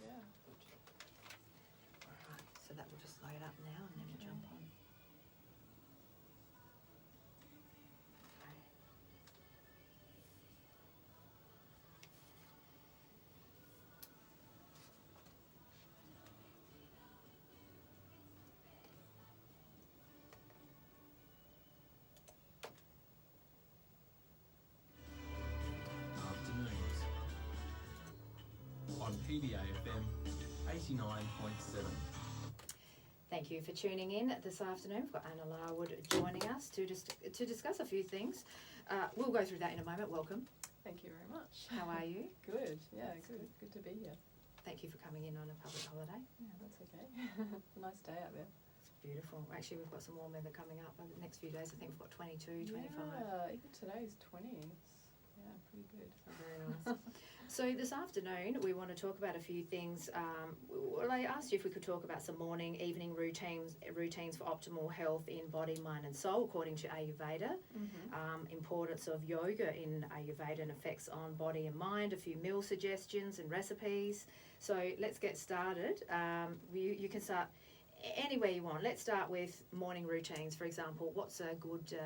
Yeah. All right, so that will just load up now and then we'll jump on. Afternoons on PBAFM 89.7. Thank you for tuning in this afternoon. We've got Anna Larwood joining us to discuss a few things. We'll go through that in a moment. Welcome. Thank you very much. How are you? Good. Yeah, good. Good to be here. Thank you for coming in on a public holiday. Yeah, that's okay. Nice day out there. It's beautiful. Actually, we've got some warm weather coming up over the next few days. I think we've got 22, 25. Yeah, even today's 20. It's pretty good. Very nice. So this afternoon we want to talk about a few things. Well, I asked you if we could talk about some morning, evening routines for optimal health in body, mind and soul according to Ayurveda. Importance of yoga in Ayurveda and effects on body and mind, a few meal suggestions and recipes. So let's get started. You can start anywhere you want. Let's start with morning routines, for example. What's a good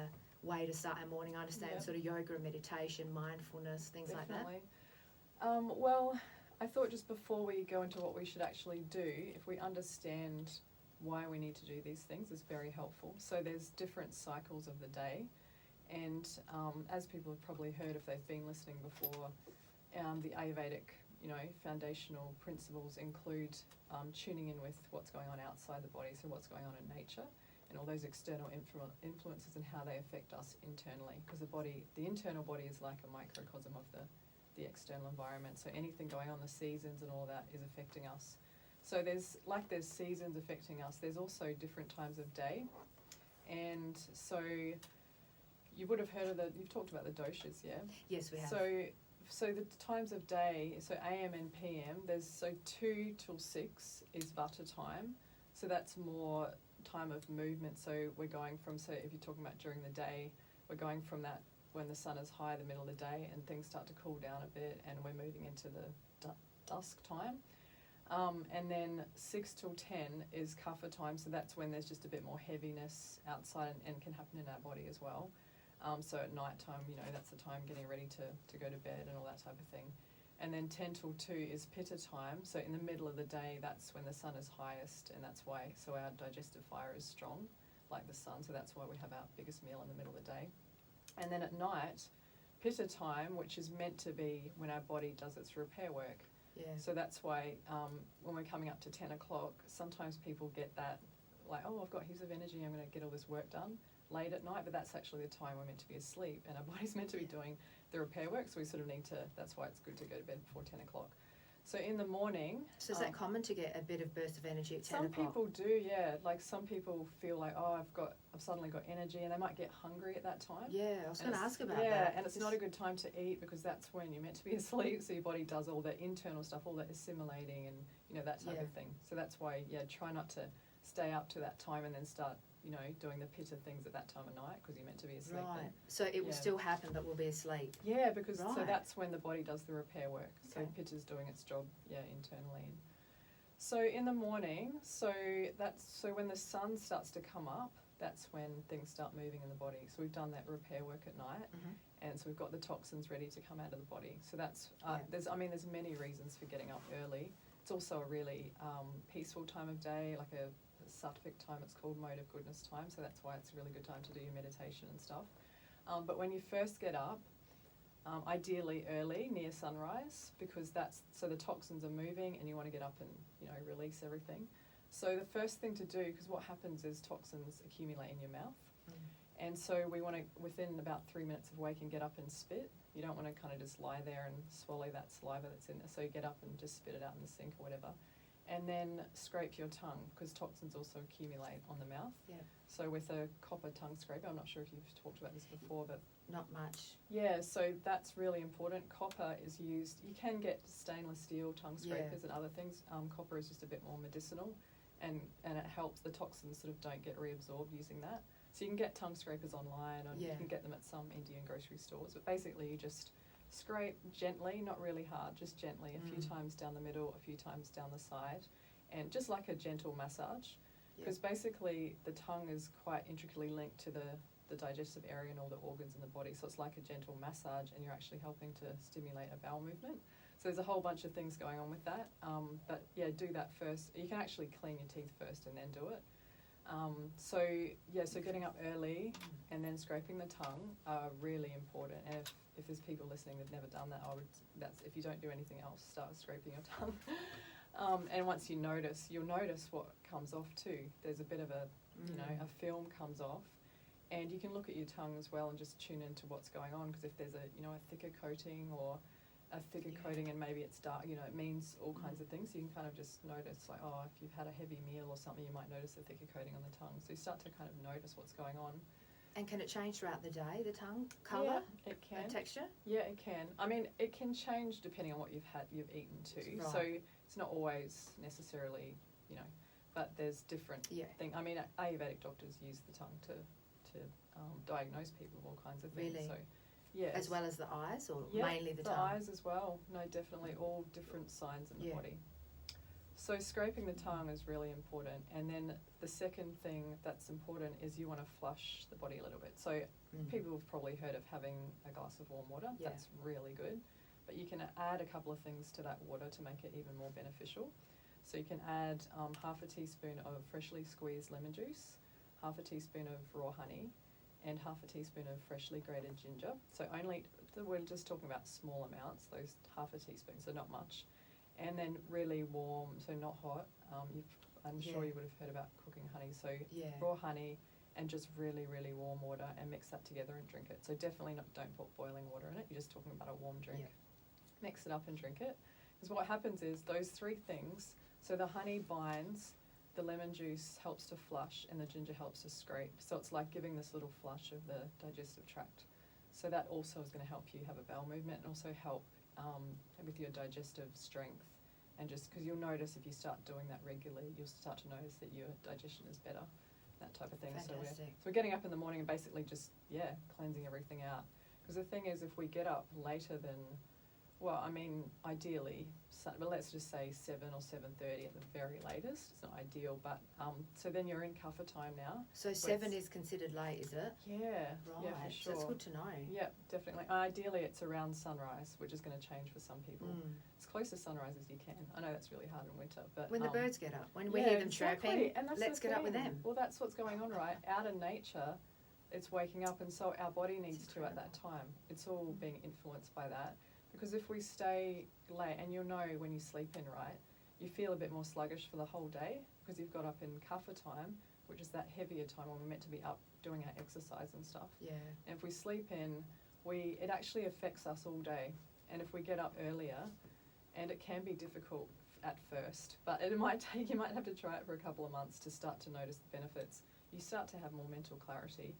way to start our morning? I understand sort of yoga and meditation, mindfulness, things Definitely. like that. Well, I thought just before we go into what we should actually do, if we understand why we need to do these things, is very helpful. So there's different cycles of the day, and as people have probably heard if they've been listening before, the Ayurvedic, foundational principles include tuning in with what's going on outside the body, so what's going on in nature, and all those external influences and how they affect us internally, because the internal body is like a microcosm of the external environment. So anything going on, the seasons and all that is affecting us. So there's seasons affecting us, there's also different times of day. And so you would have heard you've talked about the doshas, yeah? Yes, we have. So the times of day, so AM and PM, there's 2 till 6 is Vata time. So that's more time of movement. So we're going from, so if you're talking about during the day, we're going from that when the sun is high, the middle of the day, and things start to cool down a bit, and we're moving into the dusk time. And then 6 till 10 is Kapha time, so that's when there's just a bit more heaviness outside and can happen in our body as well. So at night time, that's the time getting ready to go to bed and all that type of thing. And then 10 till 2 is Pitta time, so in the middle of the day, that's when the sun is highest, and that's why, so our digestive fire is strong, like the sun, so that's why we have our biggest meal in the middle of the day. And then at night, Pitta time, which is meant to be when our body does its repair work. Yeah. So that's why when we're coming up to 10 o'clock, sometimes people get that, like, oh, I've got heaps of energy, I'm going to get all this work done late at night, but that's actually the time we're meant to be asleep, and our body's meant to be doing the repair work, so we sort of need to, that's why it's good to go to bed before 10 o'clock. So in the morning... So is that common to get a bit of burst of energy at 10 o'clock? Some people do, yeah. Like some people feel like, oh, I've suddenly got energy, and they might get hungry at that time. Yeah, I was going to ask about that. Yeah, and it's not a good time to eat because that's when you're meant to be asleep, so your body does all the internal stuff, all the assimilating and, that type of thing. So that's why, try not to stay up to that time and then start, doing the pitta things at that time of night because you're meant to be asleep. Right. Then. So it will still happen, but we'll be asleep. Yeah, because so that's when the body does the repair work. So Okay. pitta's doing its job, internally. So in the morning, so when the sun starts to come up, that's when things start moving in the body. So we've done that repair work at night, and so we've got the toxins ready to come out of the body. So that's there's many reasons for getting up early. It's also a really peaceful time of day, like a sattvic time, it's called mode of goodness time, so that's why it's a really good time to do your meditation and stuff. But when you first get up, ideally early, near sunrise, because so the toxins are moving and you want to get up and, release everything. So the first thing to do, because what happens is toxins accumulate in your mouth, and so we want to, within about 3 minutes of waking, get up and spit. You don't want to kind of just lie there and swallow that saliva that's in there, so you get up and just spit it out in the sink or whatever. And then scrape your tongue, because toxins also accumulate on the mouth. Yeah. So with a copper tongue scraper, I'm not sure if you've talked about this before, but... Not much. Yeah, so that's really important. Copper is used, you can get stainless steel tongue scrapers and other things. Copper is just a bit more medicinal, and it helps, the toxins sort of don't get reabsorbed using that. So you can get tongue scrapers online, or you can get them at some Indian grocery stores, but basically you just Scrape gently, not really hard, just gently, a few times down the middle, a few times down the side, and just like a gentle massage. Because basically the tongue is quite intricately linked to the digestive area and all the organs in the body. So it's like a gentle massage, and you're actually helping to stimulate a bowel movement. So there's a whole bunch of things going on with that. But yeah, do that first. You can actually clean your teeth first and then do it. So getting up early and then scraping the tongue are really important. And if there's people listening that've never done that, that's if you don't do anything else, start scraping your tongue. And once you'll notice what comes off too. There's a bit of a film comes off, and you can look at your tongue as well and just tune into what's going on. Because if there's a thicker coating or a thicker coating and maybe it's dark, it means all kinds of things. You can kind of just notice, like, if you've had a heavy meal or something, you might notice a thicker coating on the tongue. So you start to kind of notice what's going on. And can it change throughout the day, the tongue colour? Yeah, it can. And texture? Yeah, it can. I mean, it can change depending on what you've eaten too. Right. So it's not always necessarily, but there's different things. I mean, Ayurvedic doctors use the tongue to diagnose people with all kinds of things. Really? So, yeah. As well as the eyes, or mainly the tongue? The eyes as well. No, definitely all different signs in the body. So scraping the tongue is really important. And then the second thing that's important is you want to flush the body a little bit. So people have probably heard of having a glass of warm water. Yeah. That's really good. But you can add a couple of things to that water to make it even more beneficial. So you can add half a teaspoon of freshly squeezed lemon juice, half a teaspoon of raw honey, and half a teaspoon of freshly grated ginger. So we're just talking about small amounts, those half a teaspoon, so not much. And then really warm, so not hot. I'm sure you would have heard about cooking honey. So raw honey and just really, really warm water, and mix that together and drink it. So definitely don't put boiling water in it. You're just talking about a warm drink. Yeah. Mix it up and drink it. Because what happens is those three things, so the honey binds, the lemon juice helps to flush, and the ginger helps to scrape. So it's like giving this little flush of the digestive tract. So that also is going to help you have a bowel movement, and also help with your digestive strength. And just because you'll notice if you start doing that regularly, you'll start to notice that your digestion is better, that type of thing. Fantastic. So we're getting up in the morning and basically just, cleansing everything out. Because the thing is, if we get up later than, ideally, let's just say 7 or 7:30 at the very latest. It's not ideal, but so then you're in kapha time now. So 7 is considered late, is it? Yeah, right. Yeah, for sure. That's good to know. Yeah, definitely. Ideally, it's around sunrise, which is going to change for some people. As close to sunrise as you can. I know that's really hard in winter, but when the birds get up, when we hear them chirping, and let's get up with them. Well, that's what's going on, right? Out in nature, it's waking up, and so our body needs to at that time. It's all being influenced by that. Because if we stay late, and you'll know when you sleep in, right, you feel a bit more sluggish for the whole day because you've got up in kapha time, which is that heavier time when we're meant to be up doing our exercise and stuff. Yeah. And if we sleep in, it actually affects us all day. And if we get up earlier, and it can be difficult at first, but you might have to try it for a couple of months to start to notice the benefits. You start to have more mental clarity,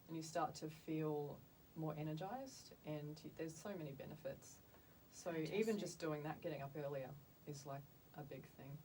and you start to feel more energized, and there's so many benefits. So even just doing that, getting up earlier, is like a big thing.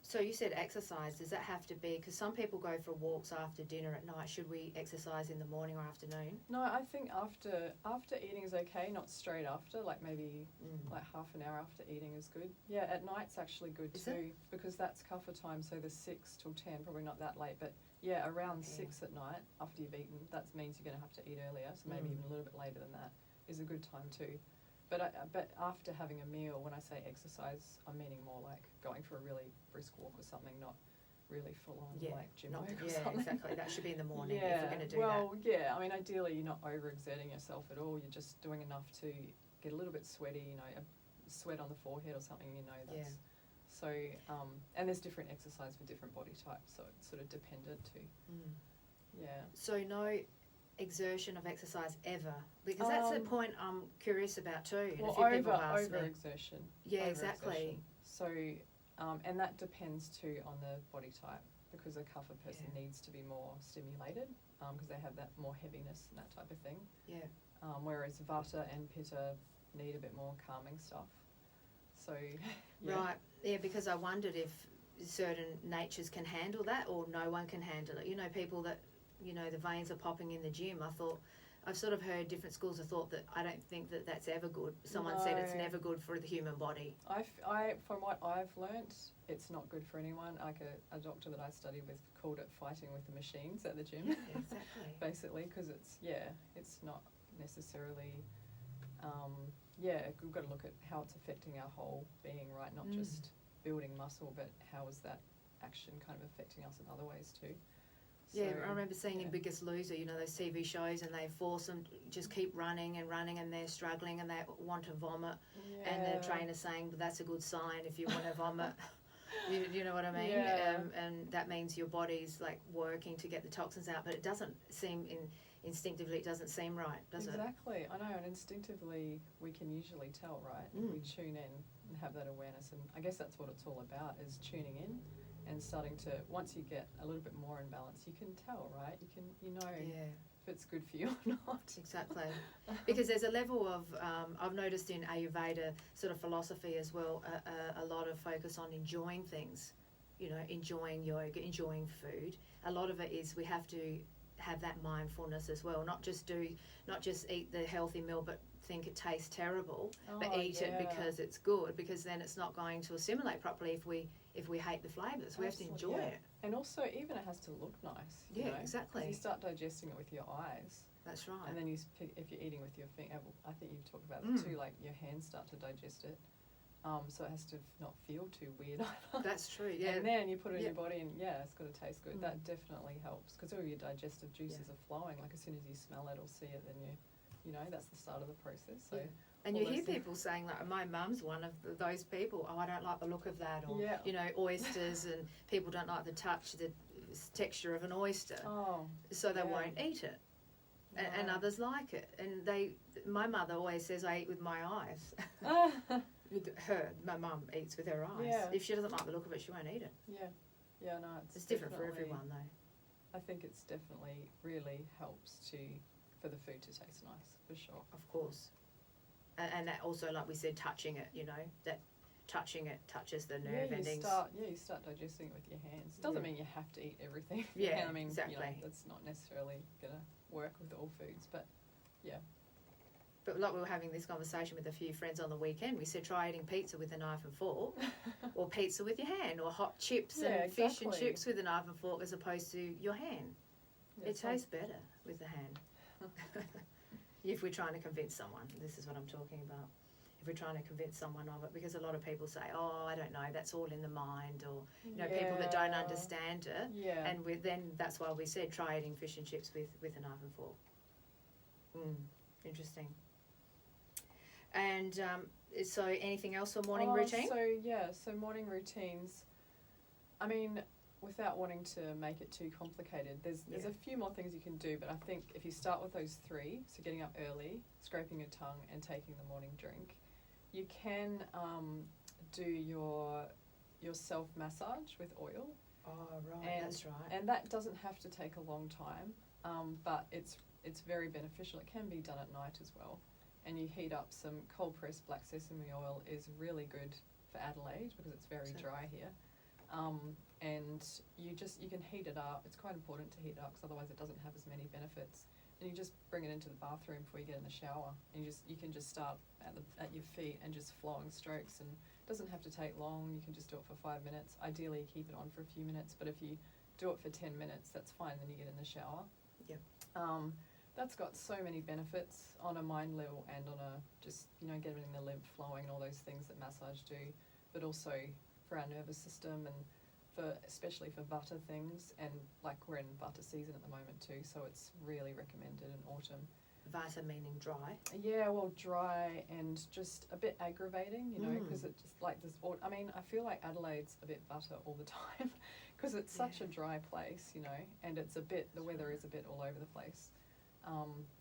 So you said exercise. Does that have to be, because some people go for walks after dinner at night, should we exercise in the morning or afternoon? No, I think after eating is okay, not straight after, like maybe like half an hour after eating is good. Yeah, at night's actually good too, because that's kapha time, so the 6 till 10, probably not that late, but yeah, around 6 at night after you've eaten, that means you're going to have to eat earlier, so maybe even a little bit later than that is a good time too. But after having a meal, when I say exercise, I'm meaning more like going for a really brisk walk or something, not really full on like gym work or something. Yeah, exactly. That should be in the morning if we're going to do that. Well, yeah, I mean, ideally you're not overexerting yourself at all. You're just doing enough to get a little bit sweaty, a sweat on the forehead or something, that's... Yeah. So, and there's different exercise for different body types, so it's sort of dependent too. Yeah. So no exertion of exercise ever, because that's the point I'm curious about too. Well, over-exertion. Yeah, exactly. So, and that depends too on the body type, because a kapha person needs to be more stimulated, because they have that more heaviness and that type of thing. Yeah. Whereas vata and pitta need a bit more calming stuff. So, yeah. Right. Yeah, because I wondered if certain natures can handle that or no one can handle it. People that, the veins are popping in the gym. I thought I've sort of heard different schools of thought that I don't think that that's ever good. Someone said it's No. never good for the human body. From what I've learnt, it's not good for anyone. Like a doctor that I studied with called it fighting with the machines at the gym. Yeah, exactly. Basically, because it's not necessarily, we've got to look at how it's affecting our whole being, right? Not just building muscle, but how is that action kind of affecting us in other ways too. Yeah, So, I remember seeing in Biggest Loser, you know, those TV shows, and they force them to just keep running and running, and they're struggling and they want to vomit, and the trainer's saying, well, that's a good sign if you want to vomit. You know what I mean? Yeah. And that means your body's like working to get the toxins out, but it doesn't seem instinctively, it doesn't seem right, does it? Exactly, I know, and instinctively we can usually tell, right? If we tune in and have that awareness, and I guess that's what it's all about, is tuning in and starting to, once you get a little bit more in balance, you can tell, right? You know if it's good for you or not. Exactly. Because there's a level of, I've noticed in Ayurveda sort of philosophy as well, a lot of focus on enjoying things, you know, enjoying yoga, enjoying food. A lot of it is we have to have that mindfulness as well, not just eat the healthy meal but think it tastes terrible, but eat it because it's good, because then it's not going to assimilate properly if we hate the flavours. We have to enjoy it. And also, even it has to look nice. You know? Exactly. You start digesting it with your eyes. That's right. And then if you're eating with your finger, I think you've talked about it too, like your hands start to digest it. So it has to not feel too weird either. That's true, yeah. And then you put it in your body and it's got to taste good. That definitely helps, because all your digestive juices are flowing. Like as soon as you smell it or see it, then you know, that's the start of the process. So. And you hear people saying, like, my mum's one of those people, I don't like the look of that, or, you know, oysters, and people don't like the texture of an oyster, so they won't eat it. And others like it. And my mother always says I eat with my eyes. My mum eats with her eyes. Yeah. If she doesn't like the look of it, she won't eat it. Yeah, no, it's different for everyone, though. I think it's definitely really helps for the food to taste nice, for sure. Of course. And that also, like we said, touching it, you know, that touching it touches the nerve endings. You start digesting it with your hands. Doesn't mean you have to eat everything. Yeah, I mean, exactly. You know, that's not necessarily going to work with all foods, but yeah. But like we were having this conversation with a few friends on the weekend, we said try eating pizza with a knife and fork, or pizza with your hand, or hot chips and fish and chips with a knife and fork as opposed to your hand. It tastes better with the hand. If we're trying to convince someone, this is what I'm talking about. If we're trying to convince someone of it, because a lot of people say, oh, I don't know, that's all in the mind, or, you know, people that don't understand it. Yeah. And then that's why we said try eating fish and chips with a knife and fork. Interesting. And so anything else for morning routine? So morning routines, I mean, without wanting to make it too complicated, there's a few more things you can do, but I think if you start with those three, so getting up early, scraping your tongue, and taking the morning drink, you can do your self-massage with oil. Oh, right, that's right. And that doesn't have to take a long time, but it's very beneficial. It can be done at night as well. And you heat up some cold-pressed black sesame oil is really good for Adelaide because it's very dry here. And you can heat it up. It's quite important to heat it up because otherwise it doesn't have as many benefits. And you just bring it into the bathroom before you get in the shower, and you can just start at your feet and just flowing strokes, and it doesn't have to take long. You can just do it for 5 minutes. Ideally, keep it on for a few minutes, but if you do it for 10 minutes, that's fine. Then you get in the shower. That's got so many benefits on a mind level and on a just, you know, getting the lymph flowing and all those things that massage do, but also for our nervous system and especially for butter things, and like we're in butter season at the moment too, so it's really recommended in autumn. Vata meaning dry? Yeah, well, dry and just a bit aggravating, you know, because it just like this. I mean, I feel like Adelaide's a bit butter all the time because it's such a dry place, you know, and it's the weather is a bit all over the place.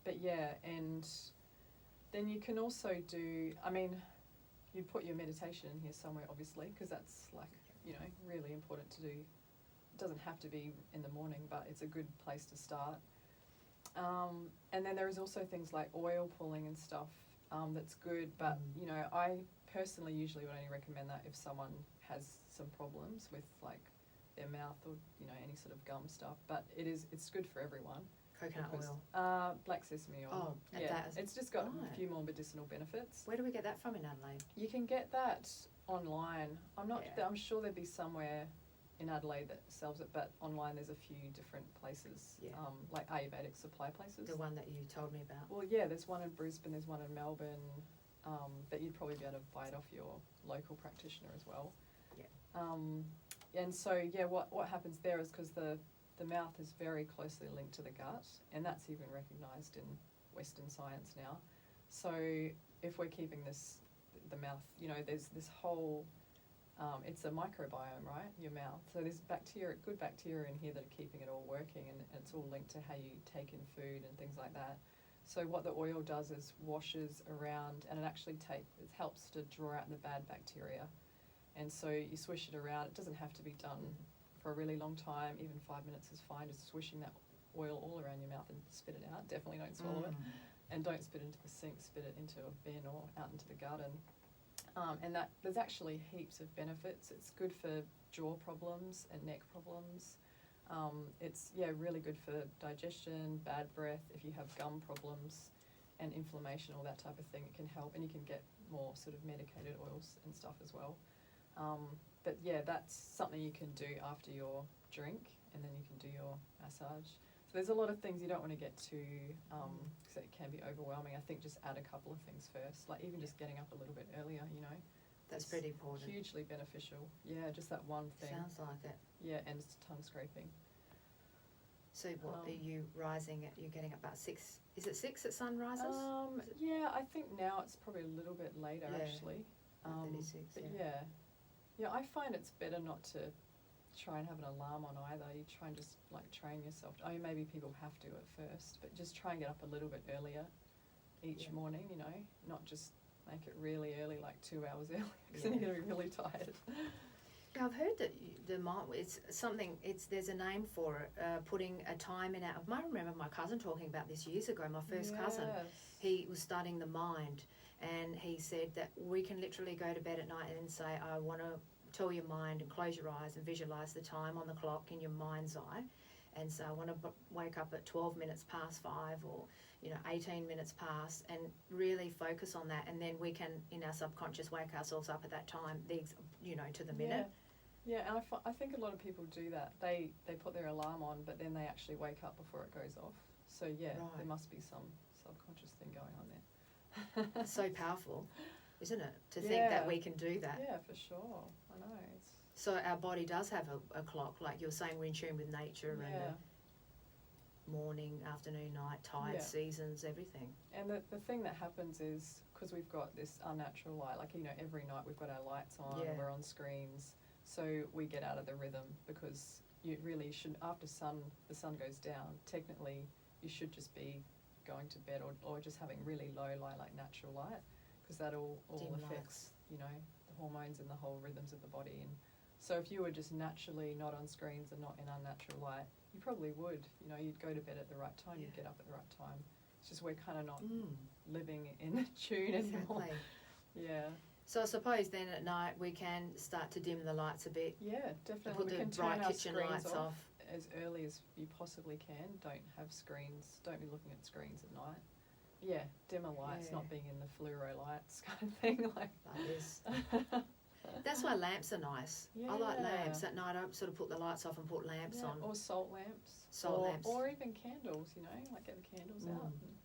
But yeah, and then you can also do, I mean, you put your meditation in here somewhere, obviously, because that's like, you know, really important to do. It doesn't have to be in the morning, but it's a good place to start. And then there is also things like oil pulling and stuff that's good, but, you know, I personally usually would only recommend that if someone has some problems with like their mouth or, you know, any sort of gum stuff, but it's good for everyone. Coconut because, oil. black sesame oil. Oh, and yeah. that- It's just got right. a few more medicinal benefits. Where do we get that from in Adelaide? You can get that online. Yeah. I'm sure there'd be somewhere in Adelaide that sells it, but online there's a few different places, Yeah. like Ayurvedic supply places. The one that you told me about. Well, yeah, there's one in Brisbane, there's one in Melbourne, but you'd probably be able to buy it off your local practitioner as well. Yeah. And so, yeah, what happens there is because the mouth is very closely linked to the gut, and that's even recognised in Western science now. So if we're keeping the mouth, there's this whole, it's a microbiome, right, your mouth. So there's good bacteria in here that are keeping it all working, and it's all linked to how you take in food and things like that. So what the oil does is washes around, and it helps to draw out the bad bacteria. And so you swish it around. It doesn't have to be done for a really long time. Even 5 minutes is fine, just swishing that oil all around your mouth and spit it out. Definitely don't swallow it. And don't spit it into the sink, spit it into a bin or out into the garden. And that there's actually heaps of benefits. It's good for jaw problems and neck problems. It's really good for digestion, bad breath, if you have gum problems and inflammation, all that type of thing. It can help, and you can get more sort of medicated oils and stuff as well. But yeah, that's something you can do after your drink, and then you can do your massage. So there's a lot of things you don't want to get to, because it can be overwhelming. I think just add a couple of things first, like even just getting up a little bit earlier, That's it's pretty important. hugely beneficial. Yeah, just that one thing. Sounds like it. Yeah, and it's tongue scraping. So what are you rising at? You're getting up about 6. Is it 6 at sun rises? Yeah, I think now it's probably a little bit later Yeah. actually. 36, But yeah. yeah, I find it's better not to try and have an alarm on either. You try and just like train yourself. I mean, maybe people have to at first, but just try and get up a little bit earlier each Yeah. morning. Not just make it really early, like 2 hours early, because Yeah. then you're gonna be really tired. Yeah, I've heard that it's something. There's a name for it. Putting a time in. I might remember my cousin talking about this years ago. My first cousin, Yes. he was studying the mind, and he said that we can literally go to bed at night and say, I want to tell your mind and close your eyes and visualize the time on the clock in your mind's eye, and so I want to wake up at 12 minutes past 5 or 18 minutes past, and really focus on that, and then we can in our subconscious wake ourselves up at that time, to the minute. Yeah, and I think a lot of people do that. They put their alarm on, but then they actually wake up before it goes off. So yeah, Right. there must be some subconscious thing going on there. It's so powerful, isn't it, to think that Yeah. we can do that. Yeah, for sure. I know. So our body does have a clock, like you're saying, we're in tune with nature Yeah. and morning, afternoon, night, tides, Yeah. seasons, everything. And the thing that happens is, because we've got this unnatural light, like, every night we've got our lights on, Yeah. we're on screens, so we get out of the rhythm, because you really should, after the sun goes down, technically you should just be going to bed or just having really low light, like natural light, because that all Dim affects, the hormones and the whole rhythms of the body. And so if you were just naturally not on screens and not in unnatural light, you probably would, you'd go to bed at the right time, Yeah. you'd get up at the right time. It's just we're kind of not Mm, living in tune anymore. exactly. Yeah, So I suppose then at night we can start to dim the lights a bit, yeah, definitely. put We the can bright turn our kitchen screens lights off. as early as you possibly can. Don't have screens. Don't be looking at screens at night. Yeah, dimmer lights, Yeah. not being in the fluoro lights kind of thing. Like this. That's why lamps are nice. I like Yeah. lamps. At night I sort of put the lights off and put lamps yeah, on. or salt lamps. Salt or, lamps. Or even candles. Like get the candles out. Mm. And,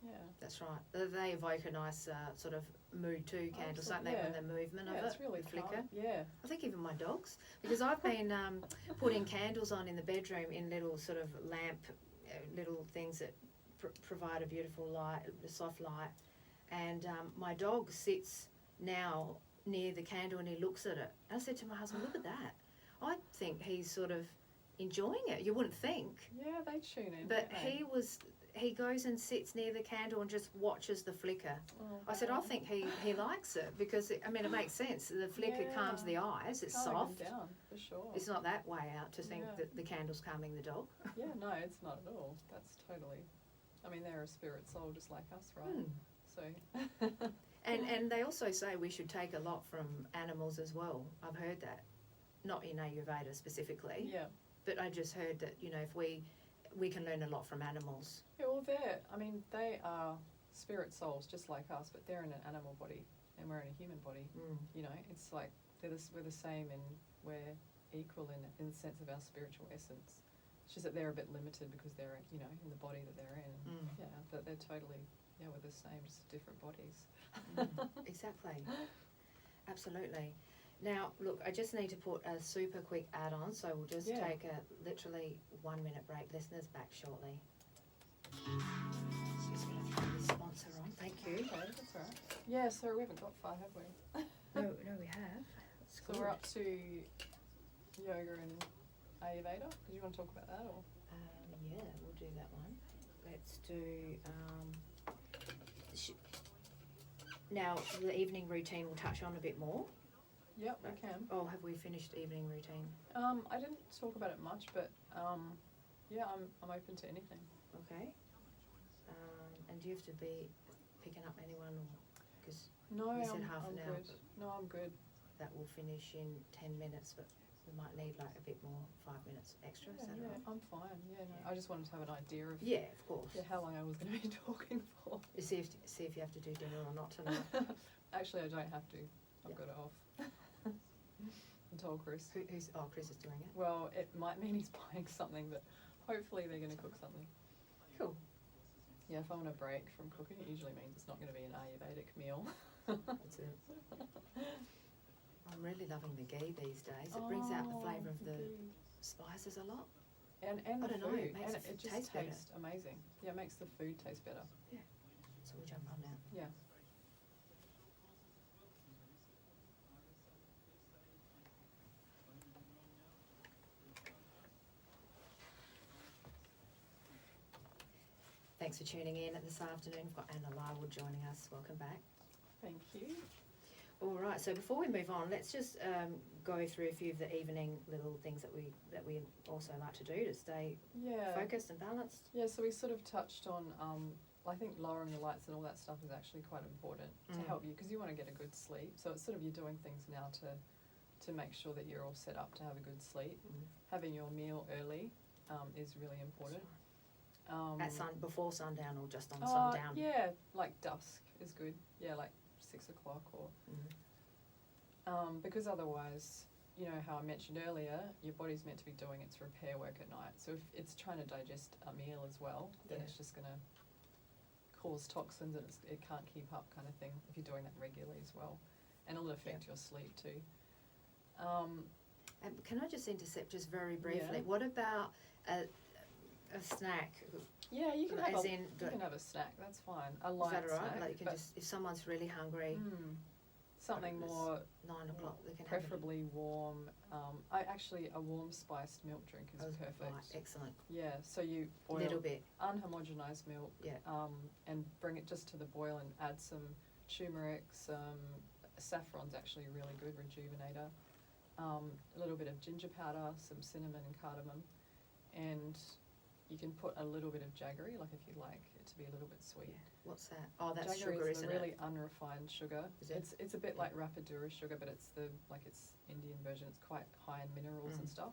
yeah. That's right. They evoke a nice sort of mood too, candles, don't they, when Yeah. the movement Yeah, of it's it, really the flicker. calm. Yeah. I think even my dogs, because I've been putting candles on in the bedroom in little sort of lamp, little things that provide a beautiful light, a soft light. And my dog sits now near the candle and he looks at it. And I said to my husband, look at that. I think he's sort of enjoying it. You wouldn't think. Yeah, they tune in. But don't they? he goes and sits near the candle and just watches the flicker. Oh, I said, I wow. think he likes it because, it makes sense. The flicker calms the eyes. It's Calming soft. them down, for sure. It's not that way out to think Yeah. that the candle's calming the dog. Yeah, no, it's not at all. That's totally. I mean, they're a spirit soul just like us, right? Hmm. So. And they also say we should take a lot from animals as well. I've heard that. Not in Ayurveda specifically, Yeah. but I just heard that, if we we can learn a lot from animals. Yeah, well, they are spirit souls just like us, but they're in an animal body and we're in a human body. You know, it's like we're the same and we're equal in the sense of our spiritual essence. It's just that they're a bit limited because they're, you know, in the body that they're in. Yeah, but they're totally, yeah, we're the same, just different bodies. Exactly. Absolutely. Now, look, I just need to put a super quick ad on, so we'll just take a literally 1 minute break. Listeners, back shortly. Just going to throw the sponsor on. Thank you. Okay, that's all right. Yeah, so we haven't got far, have we? No, we have. That's So we're up to yoga and Ayurveda. Did you want to talk about that, or? Yeah, we'll do that one. Let's do. Now, the evening routine we'll touch on a bit more. Yep, we can. Oh, have we finished evening routine? I didn't talk about it much, but yeah, I'm open to anything. Okay. And do you have to be picking up anyone, because No, you said I'm half an hour? good. No, I'm good. That will finish in 10 minutes, but we might need like a bit more, 5 minutes extra. Yeah, Is that all right? I'm fine. Yeah, no, I just wanted to have an idea of Yeah, of course. how long I was going to be talking for. You see if you have to do dinner or not tonight. Actually, I don't have to. I've got it off. I told Chris. Chris is doing it. Well, it might mean he's buying something, but hopefully they're going to cook something. Cool. Yeah, if I want a break from cooking, it usually means it's not going to be an Ayurvedic meal. That's it. I'm really loving the ghee these days. It brings out the flavour of the spices a lot. And I the don't know, food. it makes and it it just taste better. tastes amazing. Yeah, it makes the food taste better. So we'll jump on now. Yeah. Thanks for tuning in this afternoon. We've got Anna Lywood joining us. Welcome back. Thank you. All right. So before we move on, let's just go through a few of the evening little things that we also like to do to stay focused and balanced. Yeah, so we sort of touched on, I think lowering the lights and all that stuff is actually quite important to help you, because you want to get a good sleep. So it's sort of you're doing things now to make sure that you're all set up to have a good sleep. Having your meal early is really important. At before sundown or just on sundown? Yeah, like dusk is good. Yeah, like 6 o'clock or... because otherwise, you know how I mentioned earlier, your body's meant to be doing its repair work at night. So if it's trying to digest a meal as well, then it's just going to cause toxins and it can't keep up, kind of thing, if you're doing that regularly as well. And it'll affect your sleep too. And can I just intercept just very briefly? Yeah. What about a snack? Yeah, you can As have in you can have a snack. That's fine. A light Is that all right? snack. Like you can just, if someone's really hungry, something more 9 o'clock, they can preferably warm. A warm spiced milk drink is perfect. Right, excellent. Yeah, so you boil Little bit. unhomogenized milk. Yeah. And bring it just to the boil and add some turmeric, saffron's actually a really good rejuvenator. A little bit of ginger powder, some cinnamon and cardamom, and you can put a little bit of jaggery, like if you like it to be a little bit sweet. Yeah. What's that? Oh, that's Jaggery sugar, is isn't a really it? unrefined sugar. Is it? It's a bit like Rapadura sugar, but it's it's Indian version. It's quite high in minerals and stuff.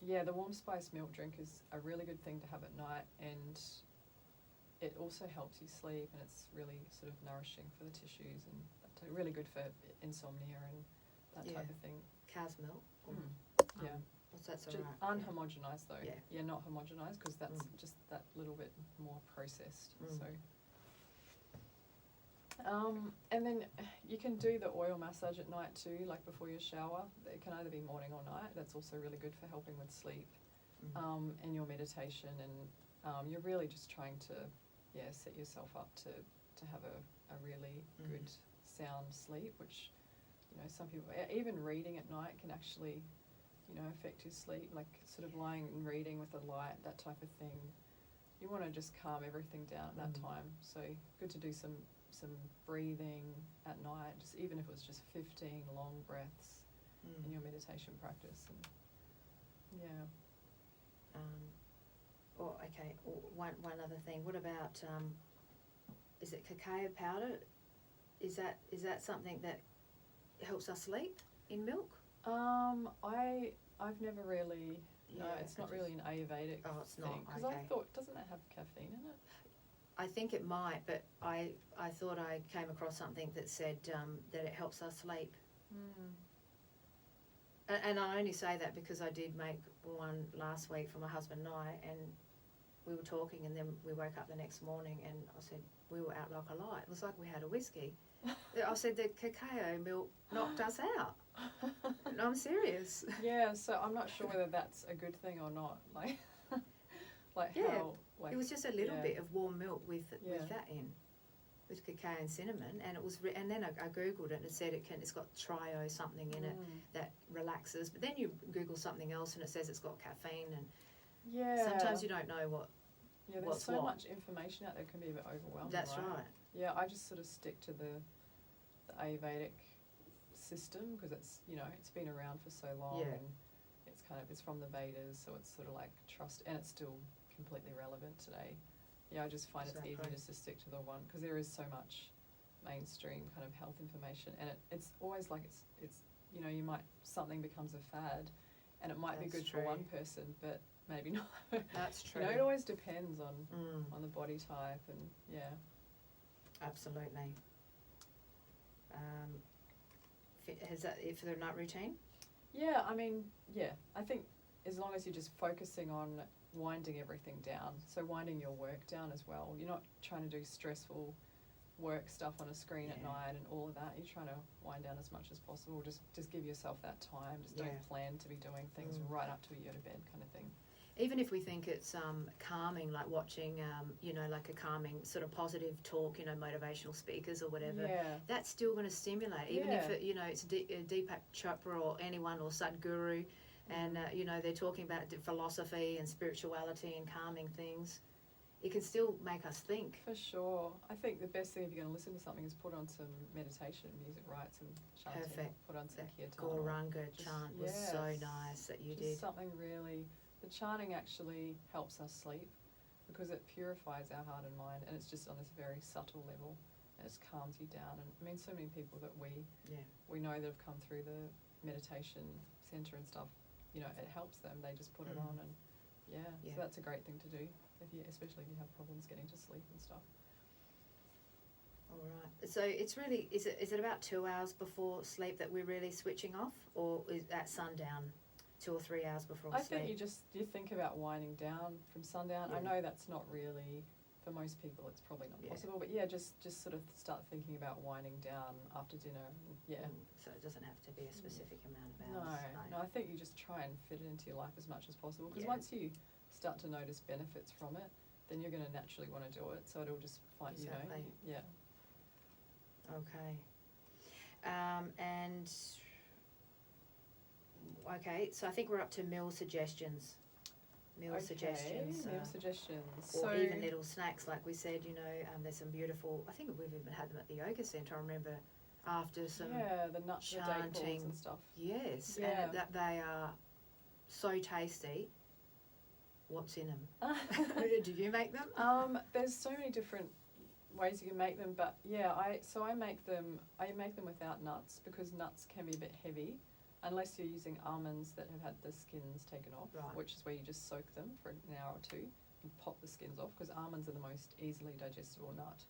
The warm spice milk drink is a really good thing to have at night, and it also helps you sleep, and it's really sort of nourishing for the tissues, and really good for insomnia and that type of thing. Cow's milk? Yeah. What's that? Just Right. unhomogenized though. Yeah. Not homogenized, because that's just that little bit more processed. So. And then you can do the oil massage at night too, like before your shower. It can either be morning or night. That's also really good for helping with sleep, and your meditation. And you're really just trying to, set yourself up to have a really good sound sleep, which, some people, even reading at night can actually, affect your sleep, like sort of lying and reading with a light, that type of thing. You want to just calm everything down at that time. So good to do some breathing at night, just even if it was just 15 long breaths in your meditation practice. And okay. One other thing. What about is it cacao powder? Is that something that helps us sleep in milk? I've never really No, it's not really an Ayurvedic Oh, it's not, thing. Because okay. I thought, doesn't that have caffeine in it? I think it might, but I thought I came across something that said that it helps us sleep. And I only say that because I did make one last week for my husband and I, and we were talking, and then we woke up the next morning, and I said, we were out like a light. It was like we had a whiskey. I said, the cacao milk knocked us out. No, I'm serious. Yeah, so I'm not sure whether that's a good thing or not. Like, Yeah, how, like, it was just a little yeah. bit of warm milk with Yeah. that in, with cacao and cinnamon, and it was. And then I googled it, and it said it's got trio something in it that relaxes. But then you Google something else, and it says it's got caffeine, and yeah. sometimes you don't know what. Yeah, there's what's so what. much information out there, it can be a bit overwhelming. That's right. Yeah, I just sort of stick to the Ayurvedic system because it's, you know, it's been around for so long, Yeah. and it's from the Vedas, so it's sort of like and it's still completely relevant today. Yeah, I just find it's easier just to stick to the one because there is so much mainstream kind of health information, and it's always like it's you know, something becomes a fad, and it might be That's good true. for one person, but maybe not. That's true. You know, it always depends on Mm, the body type, and yeah. absolutely. Is that it for the night routine? Yeah, I mean, yeah, I think as long as you're just focusing on winding everything down, so winding your work down as well. You're not trying to do stressful work stuff on a screen at Yeah. night and all of that. You're trying to wind down as much as possible. Just give yourself that time. Just Yeah. don't plan to be doing things right up till you go to bed kind of thing. Even if we think it's calming, like watching, you know, like a calming sort of positive talk, you know, motivational speakers or whatever, Yeah. that's still going to stimulate. Even if, Yeah. it, you know, it's Deepak Chopra or anyone or Sadhguru, and, you know, they're talking about philosophy and spirituality and calming things, it can still make us think. For sure. I think the best thing if you're going to listen to something is put on some meditation music, right? Some chanting. Perfect. Put on some That kirtan. Gauranga Just- chant was so yes. nice that you Just did. something really. The chanting actually helps us sleep because it purifies our heart and mind, and it's just on this very subtle level, and it calms you down. And I mean, so many people that we know that have come through the meditation centre and stuff, you know, it helps them. They just put it on, and Yeah. so that's a great thing to do, especially if you have problems getting to sleep and stuff. All right. So it's really, is it about 2 hours before sleep that we're really switching off, or is at sundown, 2 or 3 hours before I sleep? think you think about winding down from sundown. I Yeah. know that's not really, for most people it's probably not possible, but yeah, just sort of start thinking about winding down after dinner. Yeah. So it doesn't have to be a specific amount of No, hours. I think you just try and fit it into your life as much as possible because Yeah. once you start to notice benefits from it, then you're going to naturally want to do it. So it'll just find, Exactly. you know, yeah. Okay. And okay, so I think we're up to meal suggestions. Meal suggestions. Meal suggestions. Or So even little snacks, like we said, you know, there's some beautiful, I think we've even had them at the yoga centre, I remember, after some, yeah, the nuts, the date balls chanting. and stuff. yes, Yeah. and that they are so tasty. What's in them? Do you make them? There's so many different ways you can make them, but yeah, I make them without nuts because nuts can be a bit heavy unless you're using almonds that have had the skins taken off, Right. which is where you just soak them for an hour or two and pop the skins off because almonds are the most easily digestible nut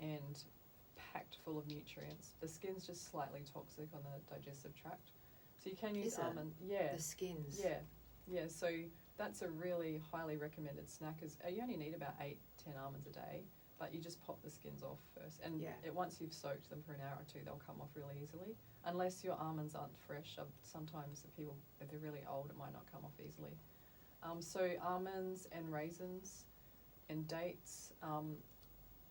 and packed full of nutrients. The skin's just slightly toxic on the digestive tract, so you can use Is it? almond. Yeah, The skins. yeah. So that's a really highly recommended snack. You only need about 8-10 almonds a day, but you just pop the skins off first. And Yeah. once you've soaked them for an hour or two, they'll come off really easily. Unless your almonds aren't fresh. Sometimes if they're really old, it might not come off easily. So almonds and raisins and dates.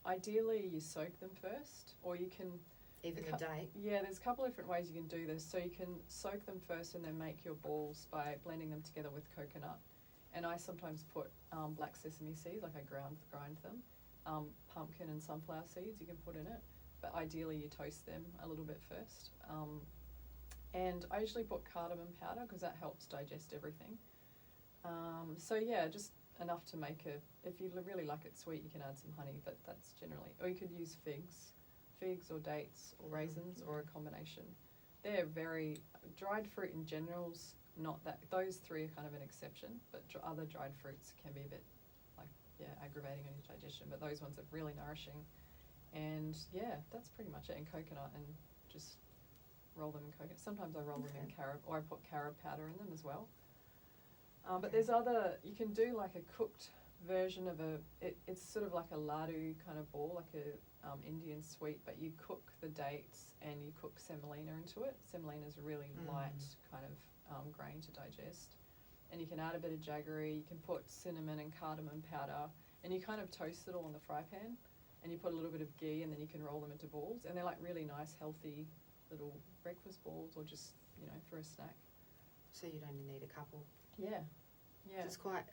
Ideally, you soak them first, or you can. Even the date. Yeah, there's a couple of different ways you can do this. So you can soak them first and then make your balls by blending them together with coconut. And I sometimes put black sesame seeds, like I grind them. Pumpkin and sunflower seeds you can put in it. But ideally you toast them a little bit first. And I usually put cardamom powder because that helps digest everything. So yeah, just enough to make if you really like it sweet, you can add some honey, but that's generally, or you could use figs or dates or raisins or a combination. They're dried fruit in general's not that, those three are kind of an exception, but other dried fruits can be a bit aggravating on your digestion, but those ones are really nourishing. And that's pretty much it. And coconut, and just roll them in coconut. Sometimes I roll them in carob, or I put carob powder in them as well. But there's you can do like a cooked version of it's sort of like a laddu kind of ball, like a Indian sweet, but you cook the dates and you cook semolina into it. Semolina is a really light kind of grain to digest. And you can add a bit of jaggery, you can put cinnamon and cardamom powder, and you kind of toast it all in the fry pan, and you put a little bit of ghee, and then you can roll them into balls, and they're like really nice, healthy little breakfast balls, or just, for a snack. So you'd only need a couple. Yeah. It's quite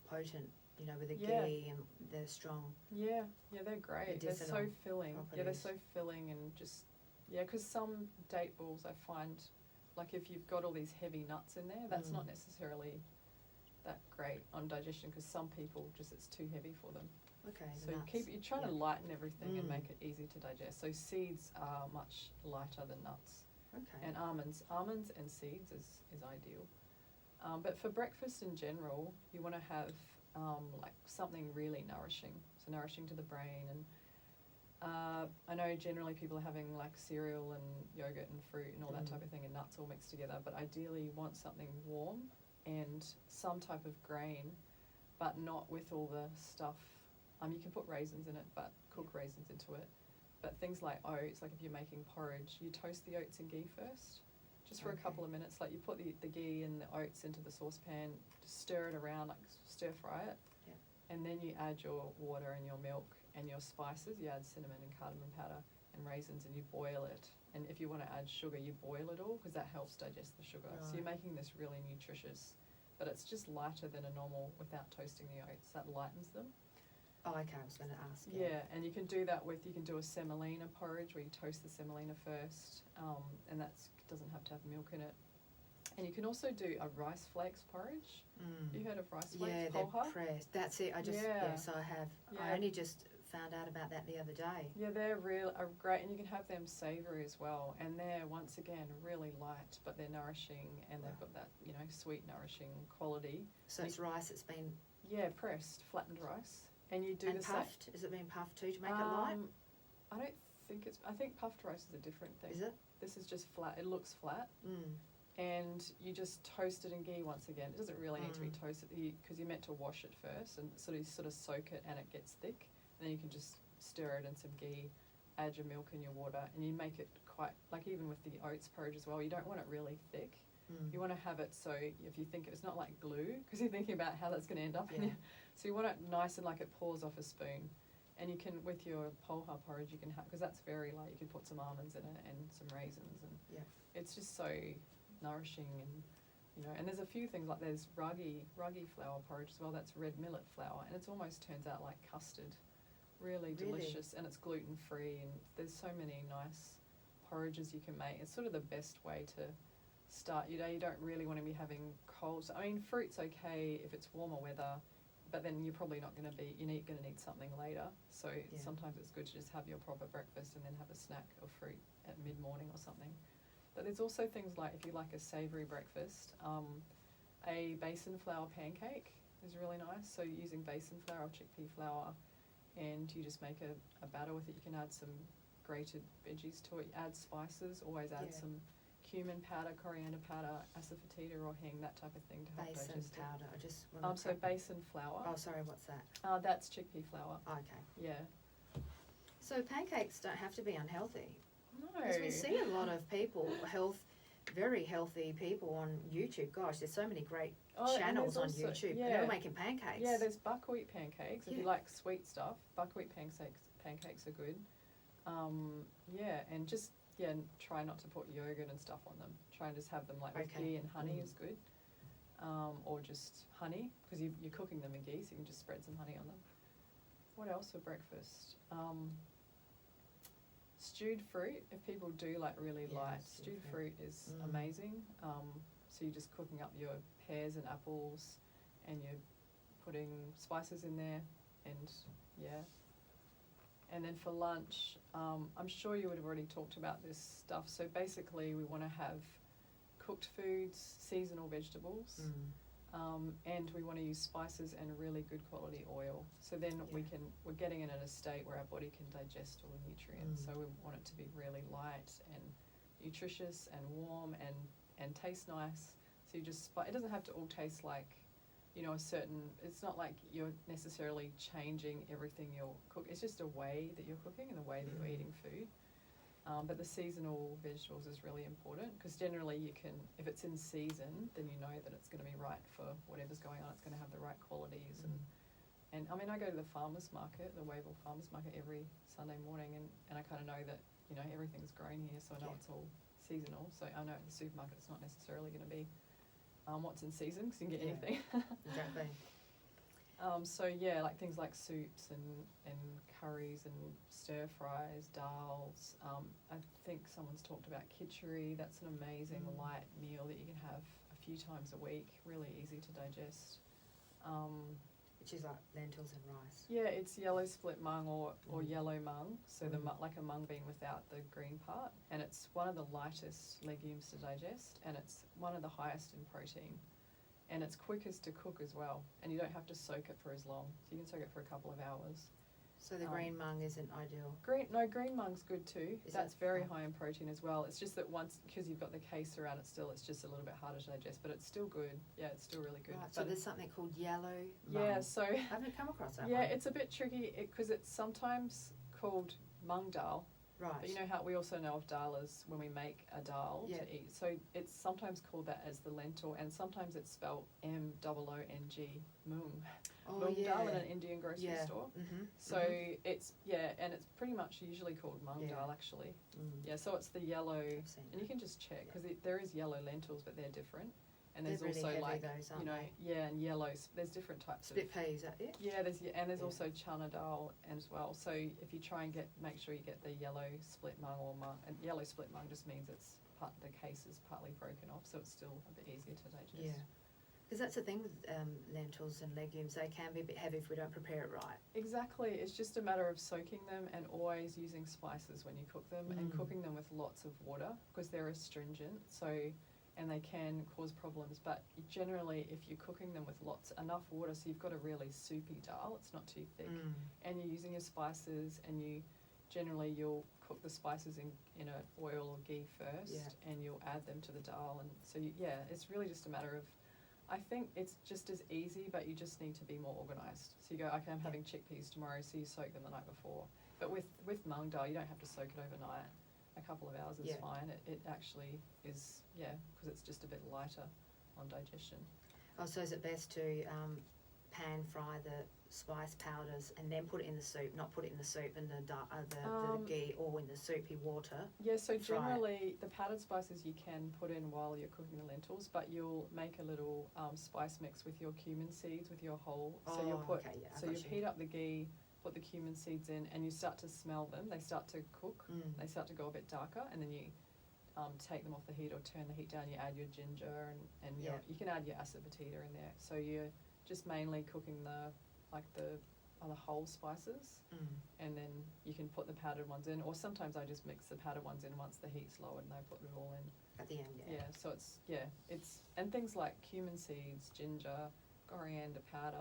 potent, with the ghee, and they're strong. Yeah, they're great. They're so filling. Properties. Yeah, they're so filling, and just, because some date balls I find, like if you've got all these heavy nuts in there, that's not necessarily that great on digestion, because some people it's too heavy for them. Okay. So you're trying to lighten everything and make it easy to digest. So seeds are much lighter than nuts. Okay. And almonds and seeds is ideal. But for breakfast in general, you want to have like something really nourishing. So nourishing to the brain. And I know generally people are having like cereal and yogurt and fruit and all that type of thing, and nuts all mixed together. But ideally you want something warm and some type of grain, but not with all the stuff. You can put raisins in it, but cook raisins into it. But things like oats, like if you're making porridge, you toast the oats in ghee first, just for a couple of minutes. Like you put the ghee and the oats into the saucepan, just stir it around, like stir fry it. Yeah. And then you add your water and your milk and your spices. You add cinnamon and cardamom powder and raisins, and you boil it. And if you want to add sugar, you boil it all, because that helps digest the sugar. Right. So you're making this really nutritious, but it's just lighter than a normal without toasting the oats. That lightens them. Oh, okay, I was going to ask. Yeah, and you can do that you can do a semolina porridge, where you toast the semolina first, and that doesn't have to have milk in it. And you can also do a rice flakes porridge. You heard of rice flakes? Yeah, they're pressed. That's it. Yes, I have. Yeah. I only just found out about that the other day. Yeah, they're great, and you can have them savoury as well. And they're, once again, really light, but they're nourishing, and they've got that, sweet, nourishing quality. So it's rice that's been... Yeah, pressed, flattened rice. And you do and the puffed? Is it being puffed too to make it light? I think puffed rice is a different thing. Is it? This is just flat. It looks flat. And you just toast it in ghee once again. It doesn't really need to be toasted, because you're meant to wash it first and sort of soak it, and it gets thick. And then you can just stir it in some ghee, add your milk and your water, and you make it quite, like even with the oats porridge as well, you don't want it really thick. You want to have it so if you think it's not like glue, because you're thinking about how that's going to end up in you. So you want it nice and like it pours off a spoon. And you can, with your poha porridge, you can have, because that's very light, you can put some almonds in it and some raisins, and it's just so nourishing. And and there's a few things, like there's ragi flour porridge as well. That's red millet flour, and it almost turns out like custard. Really delicious, and it's gluten free, and there's so many nice porridges you can make. It's sort of the best way to start your day. You don't really want to be having cold. I mean, fruit's okay if it's warmer weather, but then you're probably not going to be, going to need something later. So sometimes it's good to just have your proper breakfast and then have a snack of fruit at mid-morning or something. But there's also things like, if you like a savoury breakfast, a Basin flour pancake is really nice. So you're using Basin flour or chickpea flour, and you just make a batter with it. You can add some grated veggies to it. You add spices, always add some cumin powder, coriander powder, asafoetida or hing, that type of thing to help digest it. Basin powder, I just so Basin flour. Oh, sorry, what's that? That's chickpea flour. Oh, okay. Yeah. So pancakes don't have to be unhealthy. No. Because we see a lot of people, very healthy people on YouTube. Gosh, there's so many great channels on YouTube. And they're making pancakes. Yeah, there's buckwheat pancakes. If you like sweet stuff, buckwheat pancakes are good. And just try not to put yogurt and stuff on them. Try and just have them like with ghee and honey is good. Or just honey, because you're cooking them in ghee, so you can just spread some honey on them. What else for breakfast? Stewed fruit, if people do like really light, stewed fruit is amazing. So you're just cooking up your pears and apples, and you're putting spices in there, and then for lunch, I'm sure you would have already talked about this stuff. So basically we want to have cooked foods, seasonal vegetables, and we want to use spices and really good quality oil. So then we're getting it in a state where our body can digest all the nutrients. So we want it to be really light and nutritious and warm and taste nice. So you just, it doesn't have to all taste like, you know, a certain, it's not like you're necessarily changing everything you're cooking. It's just a way that you're cooking and the way that you're eating food. But the seasonal vegetables is really important because generally you can, if it's in season, then you know that it's going to be right for whatever's going on. It's going to have the right qualities. And I mean, I go to the farmers market, the Wavell Farmers Market every Sunday morning, and I kind of know that, you know, everything's grown here, so I know it's all seasonal. So I know at the supermarket it's not necessarily going to be what's in season because you can get anything. Exactly. So yeah, like things like soups and curries and stir fries, dals. I think someone's talked about khichdi. That's an amazing light meal that you can have a few times a week. Really easy to digest. Which is like lentils and rice. Yeah, it's yellow split mung or yellow mung. So like a mung bean without the green part, and it's one of the lightest legumes to digest, and it's one of the highest in protein. And it's quickest to cook as well, and you don't have to soak it for as long. So you can soak it for a couple of hours. So the green mung isn't ideal? Green mung's good too. That's very high in protein as well. It's just that once, because you've got the case around it still, it's just a little bit harder to digest, but it's still good. Yeah, it's still really good. Right, so there's something called yellow mung. Yeah, so... I haven't come across that one. Yeah, it's a bit tricky because it's sometimes called mung dal. Right. But you know how we also know of dal as when we make a dal to eat. So it's sometimes called that as the lentil, and sometimes it's spelled M-O-O-N-G, mung. Mung dal in an Indian grocery store. So it's, and it's pretty much usually called mung dal actually. Yeah, so it's the yellow, and you can just check because there is yellow lentils, but they're different. And there's really also heavy, like, those, you know, they? and yellows. There's different types Split pea, is that it? Yeah, there's also chana dal as well. So if you try and make sure you get the yellow split mung or mung, and yellow split mung just means the case is partly broken off, so it's still a bit easier to digest. Yeah, because that's the thing with lentils and legumes, they can be a bit heavy if we don't prepare it right. Exactly, it's just a matter of soaking them and always using spices when you cook them and cooking them with lots of water because they're astringent. And they can cause problems, but generally if you're cooking them with enough water, so you've got a really soupy dal, it's not too thick, and you're using your spices, and you'll cook the spices in an oil or ghee first, and you'll add them to the dal, and so it's really just a matter of, I think it's just as easy, but you just need to be more organised. So you go, okay, I'm having chickpeas tomorrow, so you soak them the night before, but with mung dal you don't have to soak it overnight. A couple of hours is fine. It actually is, because it's just a bit lighter on digestion. Oh, so is it best to pan fry the spice powders and then put it in the soup, not put it in the soup and the ghee or in the soupy water? Yeah, so generally the powdered spices you can put in while you're cooking the lentils, but you'll make a little spice mix with your cumin seeds, with your whole. So you'll put, heat up the ghee, put the cumin seeds in, and you start to smell them. They start to cook. They start to go a bit darker, and then you take them off the heat or turn the heat down. You add your ginger and you can add your asafoetida in there. So you're just mainly cooking the whole spices, and then you can put the powdered ones in. Or sometimes I just mix the powdered ones in once the heat's lowered, and I put it all in at the end. Yeah. So it's and things like cumin seeds, ginger, coriander powder,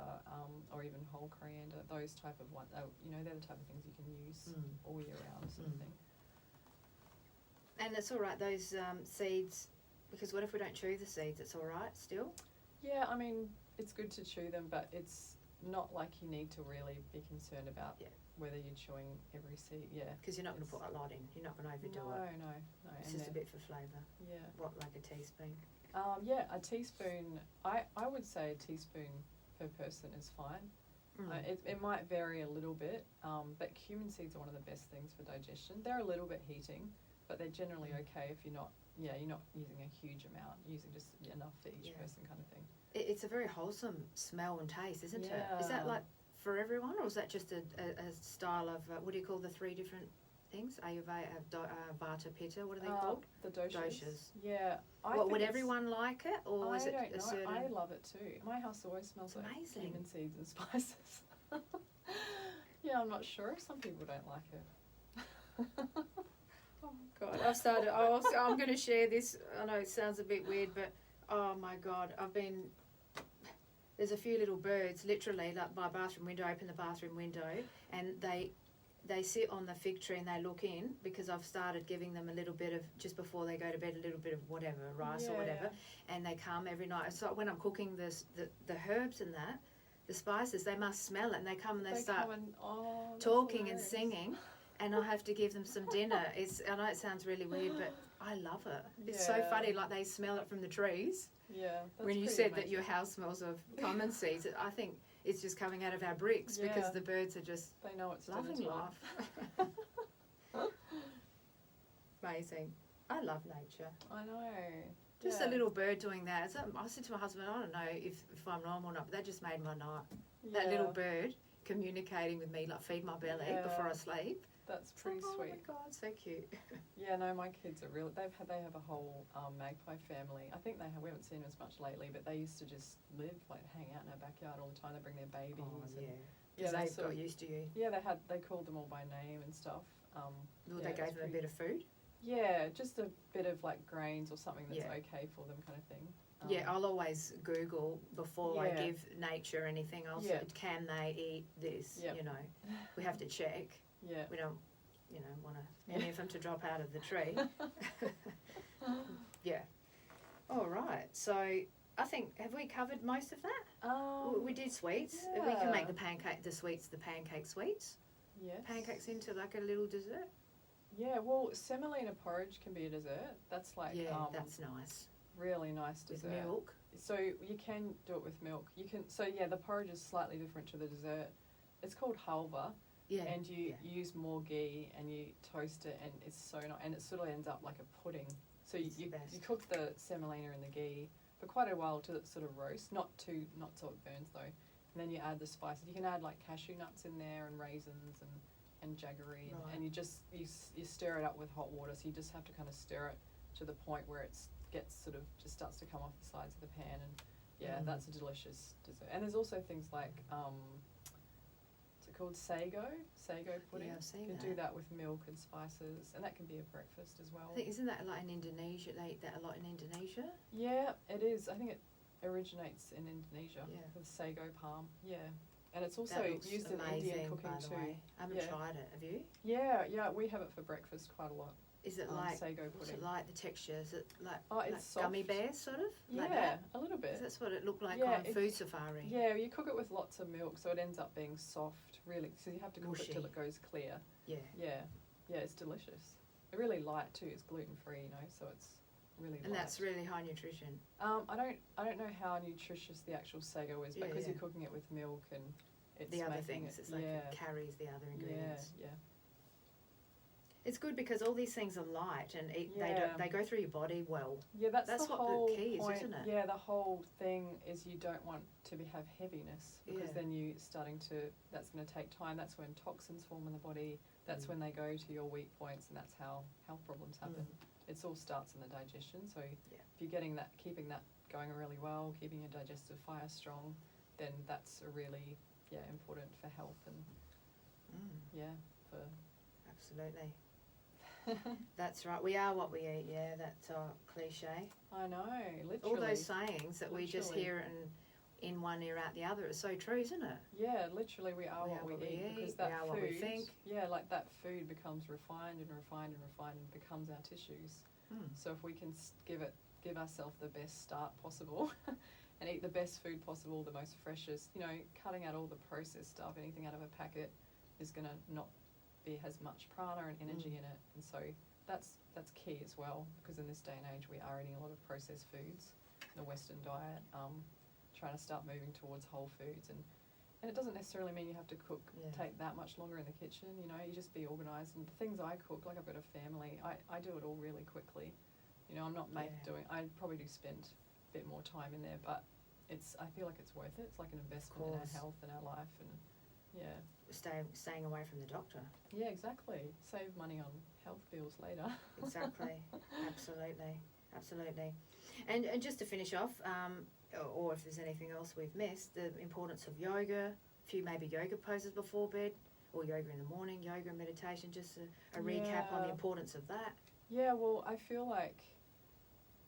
or even whole coriander, those type of ones, they're the type of things you can use all year round sort of thing. And it's all right, those seeds, because what if we don't chew the seeds, it's all right still? Yeah, I mean, it's good to chew them, but it's not like you need to really be concerned about whether you're chewing every seed, Because you're not going to put a lot in, you're not going to overdo it. No. It's just a bit for flavour. Yeah. What, like a teaspoon? A teaspoon, I would say a teaspoon per person is fine. It might vary a little bit, but cumin seeds are one of the best things for digestion. They're a little bit heating, but they're generally okay if you're not using a huge amount, using just enough for each person kind of thing. It's a very wholesome smell and taste, isn't it? Is that like for everyone, or is that just a style of, what do you call the three different things? Ayurveda, Vata, Pitta, what are they called? The doshas. Doshas. Yeah. Would everyone like it, or is it a certain... I love it too. My house always smells like cumin seeds and spices. I'm not sure. Some people don't like it. God, I'm going to share this. I know it sounds a bit weird, but oh my God, there's a few little birds, literally, like my bathroom window, open the bathroom window, and they sit on the fig tree and they look in because I've started giving them a little bit of, just before they go to bed, a little bit of whatever, rice or whatever, and they come every night. So when I'm cooking the herbs and that, the spices, they must smell it, and they come and they start talking and singing, and I have to give them some dinner. I know it sounds really weird, but I love it. It's so funny, like they smell it from the trees. Yeah. When you said that your house smells of common seeds, I think it's just coming out of our bricks because the birds are just they know it's loving life. Amazing. I love nature. I know. Just a little bird doing that. So I said to my husband, I don't know if I'm wrong or not, but that just made my night. Yeah. That little bird communicating with me, like feed my belly before I sleep. That's pretty sweet. Oh my God, so cute. Yeah, no, my kids are really. They have a whole magpie family. I think we haven't seen them as much lately, but they used to just hang out in our backyard all the time. They bring their babies. Oh, and, because they've got used to you. Yeah, they called them all by name and stuff. They gave them a bit of food. Yeah, just a bit of like grains or something that's okay for them, kind of thing. I'll always Google before I give nature anything. I'll say, can they eat this? Yep. You know, we have to check. Yeah. We don't, want any of them to drop out of the tree. Yeah. All right. So I think, have we covered most of that? We did sweets. Yeah. We can make the pancake sweets. Yes. Pancakes into like a little dessert. Yeah, well, semolina porridge can be a dessert. That's like that's nice. Really nice dessert. With milk. So you can do it with milk. You can. So the porridge is slightly different to the dessert. It's called halva. Yeah. And you use more ghee and you toast it, and it's so nice. And it sort of ends up like a pudding. So you cook the semolina in the ghee for quite a while till it sort of roasts, not so it burns though. And then you add the spices. You can add like cashew nuts in there and raisins and jaggery, and you just you stir it up with hot water. So you just have to kind of stir it to the point where it gets sort of just starts to come off the sides of the pan, and that's a delicious dessert. And there's also things like what's it called, sago pudding. Yeah, I've seen you can that. do that with milk and spices, and that can be a breakfast as well. I think, isn't that like in Indonesia? They eat that a lot in Indonesia. Yeah, it is. I think it originates in Indonesia with sago palm. Yeah. And it's also used in Indian cooking by the too. way. I haven't tried it. Have you? Yeah, we have it for breakfast quite a lot. Is it like sago what's pudding? it like? The texture? Is it like, it's like gummy bears sort of? Yeah, like that? a little bit. 'Cause that's what it looked like Yeah, on Food Safari. Yeah, you cook it with lots of milk, so it ends up being soft. Really, so you have to cook it till it goes clear. Yeah. Yeah, it's delicious. It's really light too. It's gluten free, so it's really. And light. that's really high nutrition. I don't know how nutritious the actual sago is, but because you're cooking it with milk and it's the other making things, it's like it carries the other ingredients. Yeah. It's good because all these things are light and they go through your body well. Yeah, that's the what whole the key point. is, isn't it? Yeah, the whole thing is you don't want to have heaviness because then that's going to take time. That's when toxins form in the body. That's when they go to your weak points, and that's how health problems happen. It all starts in the digestion. So if you're keeping that going really well, keeping your digestive fire strong, then that's a really important for health and for absolutely. That's right. We are what we eat. Yeah, that's our cliche. I know, literally. All those sayings that we just hear and in one ear out the other. It's so true, isn't it? Yeah, literally, we are what we eat because that food. What we think. Yeah, like that food becomes refined and refined and refined and becomes our tissues. So if we can give ourselves the best start possible, and eat the best food possible, the most freshest, cutting out all the processed stuff. Anything out of a packet is going to not has much prana and energy in it, and so that's key as well, because in this day and age we are eating a lot of processed foods, the Western diet, trying to start moving towards whole foods, and it doesn't necessarily mean you have to take that much longer in the kitchen. You just be organised. And the things I cook, like I've got a family, I do it all really quickly. I'm not I probably do spend a bit more time in there, but I feel like it's worth it. It's like an investment in our health and our life, and staying away from the doctor. Yeah, exactly. Save money on health bills later. Exactly. Absolutely. And just to finish off, or if there's anything else we've missed, the importance of yoga, a few maybe yoga poses before bed, or yoga in the morning, yoga and meditation, just a recap on the importance of that. Yeah, well, I feel like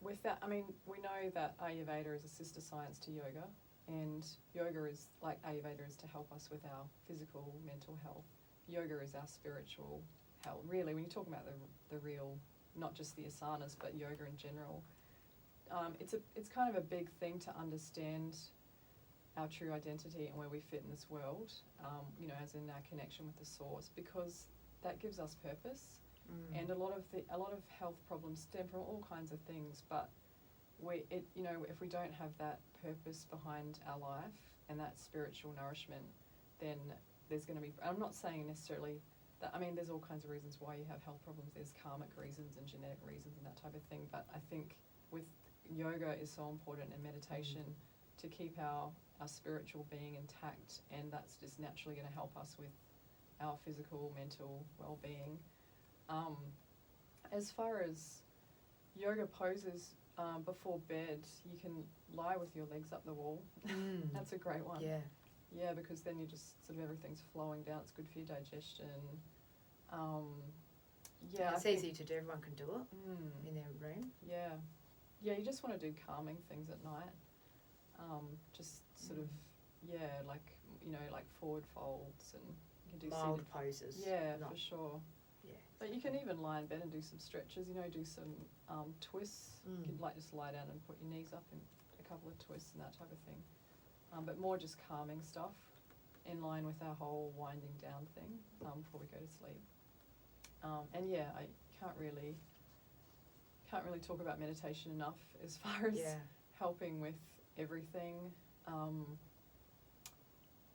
with that, I mean, we know that Ayurveda is a sister science to yoga, and yoga is, like Ayurveda is to help us with our physical, mental health. Yoga is our spiritual health. Really, when you talk about the real, not just the asanas, but yoga in general, it's kind of a big thing to understand our true identity and where we fit in this world, you know, as in our connection with the source, because that gives us purpose. And a lot of health problems stem from all kinds of things, but you know, if we don't have that purpose behind our life and that spiritual nourishment, then there's going to be, I'm not saying necessarily that, I mean, there's all kinds of reasons why you have health problems. There's karmic reasons and genetic reasons and that type of thing, but I think with yoga is so important, and meditation, to keep our spiritual being intact, and that's just naturally going to help us with our physical, mental well-being. As far as yoga poses, before bed, you can lie with your legs up the wall. That's a great one. Yeah. Yeah, because then you just sort of everything's flowing down. It's good for your digestion. Yeah, it's easy to do. Everyone can do it in their room. Yeah. Yeah, you just want to do calming things at night. Just sort of, yeah, like, you know, like forward folds, and you can do mild poses. Yeah, for sure. Yeah. But you can even lie in bed and do some stretches, you know, do some twists. You can like just lie down and put your knees up and a couple of twists and that type of thing. But more just calming stuff in line with our whole winding down thing before we go to sleep. And yeah, I can't really talk about meditation enough as far as helping with everything.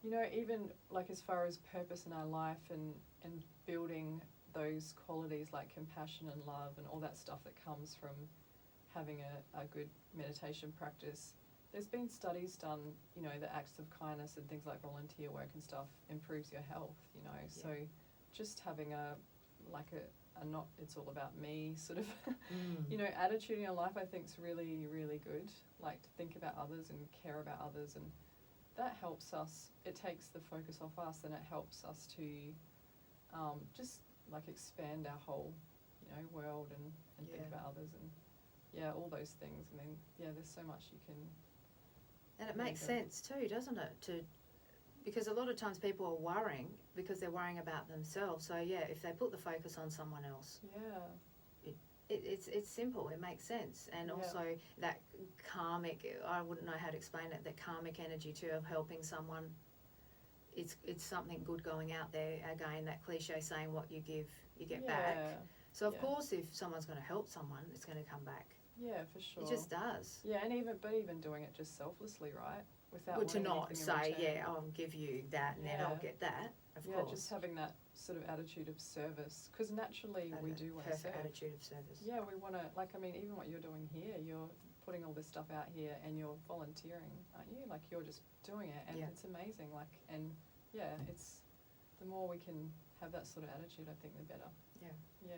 You know, even like as far as purpose in our life and building those qualities like compassion and love and all that stuff that comes from having a good meditation practice. There's been studies done, you know, that acts of kindness and things like volunteer work and stuff improves your health, you know. So just having a not it's all about me sort of, you know, attitude in your life, I think is really, really good. Like to think about others and care about others, and that helps us. It takes the focus off us, and it helps us to just like expand our whole, you know, world and think about others, and all those things. I mean, there's so much you can. And it makes sense too, doesn't it? Because a lot of times people are worrying because they're worrying about themselves. So if they put the focus on someone else, it's simple. It makes sense. And also that karmic, I wouldn't know how to explain it. That karmic energy too of helping someone. It's something good going out there. Again, that cliche saying, "What you give, you get back." So of course, if someone's going to help someone, it's going to come back. Yeah, for sure. It just does. Yeah, and even doing it just selflessly, right? Without to not say, I'll give you that and then I'll get that, of course. Just having that sort of attitude of service, because naturally we do want to serve. Perfect attitude of service. Yeah, we want to, like, I mean, even what you're doing here, you're putting all this stuff out here and you're volunteering, aren't you? Like, you're just doing it, and it's amazing. Like, and it's, the more we can have that sort of attitude, I think the better. Yeah.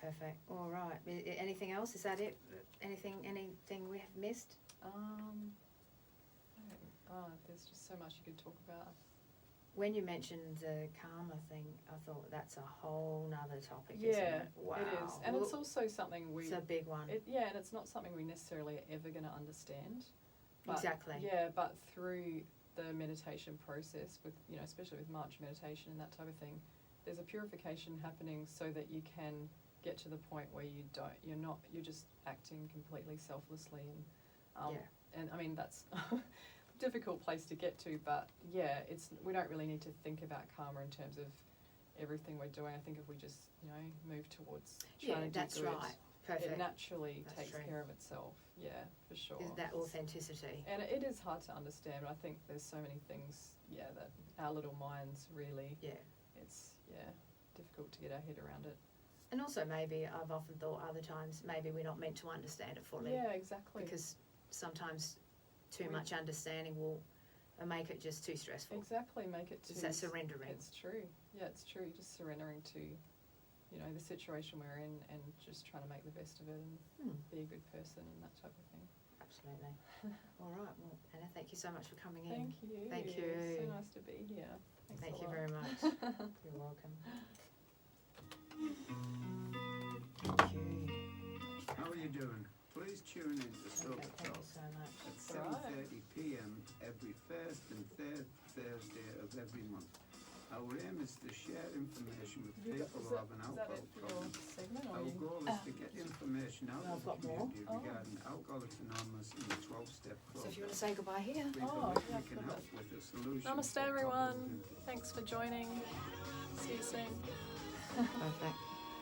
Perfect. All right. Anything else? Is that it? Anything we have missed? There's just so much you could talk about. When you mentioned the karma thing, I thought that's a whole nother topic, isn't it? Wow. It is. And it's also something it's a big one. And it's not something we necessarily are ever going to understand. But, exactly. Yeah, but through the meditation process, with, you know, especially with mantra meditation and that type of thing, there's a purification happening so that you can get to the point where you're just acting completely selflessly, and I mean that's difficult place to get to, but we don't really need to think about karma in terms of everything we're doing. I think if we just, you know, move towards trying to do that's good, right. Perfect. It naturally takes care of itself. Yeah, for sure. Is that authenticity? And it is hard to understand, but I think there's so many things, that our little minds really, it's difficult to get our head around it. And also maybe I've often thought other times maybe we're not meant to understand it fully. Yeah, exactly. Because sometimes too much understanding will make it just too stressful. Exactly, make it too... It's that surrendering. It's true. Yeah, it's true. Just surrendering to, you know, the situation we're in and just trying to make the best of it and be a good person and that type of thing. Absolutely. All right. Well, Anna, thank you so much for coming Thank in. you. Thank you. It's so nice to be here. Thanks Thank a you lot. very much. You're welcome. Thank you. How are you doing? Please tune in to Soap Okay, thank Talk you so much. at Right. 7:30 p.m. every first and third Thursday of every month. Our aim is to share information with people who have an Is that alcohol it for your problem. segment? Or Our you... goal is to get information out I've of the got more. community Oh. regarding Alcoholics Anonymous and the 12-step So if you program. want to say goodbye here. We Oh, believe yeah, we can good. help with a solution. Namaste, for everyone. couples in- Thanks for joining. See you soon. Perfect.